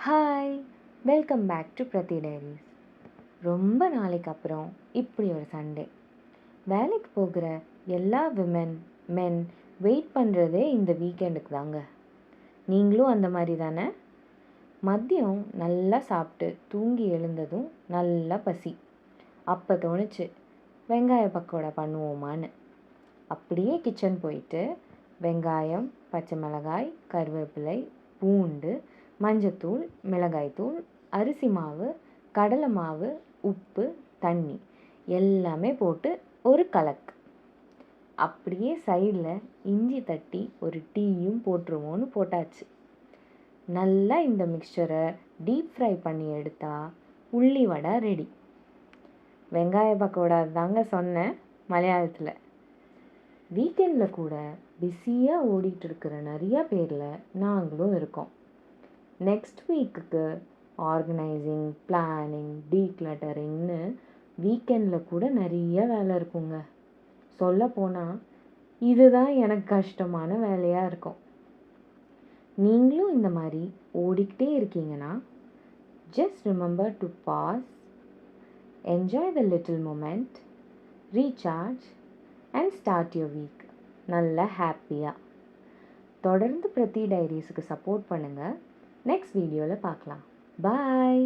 Hi, welcome back to பிரதி diaries. ரொம்ப நாளைக்கு அப்புறம் இப்படி ஒரு சண்டே. வேலைக்கு போகிற எல்லா விமென் மென் வெயிட் பண்ணுறதே இந்த வீக்கெண்டுக்கு தாங்க. நீங்களும் அந்த மாதிரி தானே? மதியம் நல்லா சாப்பிட்டு தூங்கி எழுந்ததும் நல்லா பசி. அப்போ தோணுச்சு வெங்காய பக்கோடா பண்ணுவோமான்னு. அப்படியே கிச்சன் போயிட்டு வெங்காயம், பச்சை மிளகாய், கருவேப்பிலை, பூண்டு, மஞ்சத்தூள், மிளகாய்த்தூள், அரிசி மாவு, கடலை மாவு, உப்பு, தண்ணி எல்லாமே போட்டு ஒரு கலக்கு. அப்படியே சைடில் இஞ்சி தட்டி ஒரு டீயும் போட்டுருவோன்னு போட்டாச்சு. நல்லா இந்த மிக்சரை டீப் ஃப்ரை பண்ணி எடுத்தால் உள்ளி வடை ரெடி. வெங்காய பக்கோடா தாங்க சொன்னேன் மலையாளத்தில். வீக்கெண்டில் கூட பிஸியாக ஓடிட்டு இருக்கிற நிறைய பேரில் நாங்களும் இருக்கோம். நெக்ஸ்ட் வீக்குக்கு ஆர்கனைசிங், பிளானிங், டீக்ளட்டரிங்னு வீக்கெண்டில் கூட நிறைய வேலை இருக்குங்க. சொல்லப்போனால் இதுதான் எனக்கு கஷ்டமான வேலையாக இருக்கும். நீங்களும் இந்த மாதிரி ஓடிக்கிட்டே இருக்கீங்கன்னா just remember to pass, enjoy the little moment, recharge and start your week நல்லா ஹாப்பியாக. தொடர்ந்து பிரதி டைரிஸுக்கு சப்போர்ட் பண்ணுங்கள். நெக்ஸ்ட் வீடியோவில் பார்க்கலாம். பாய்.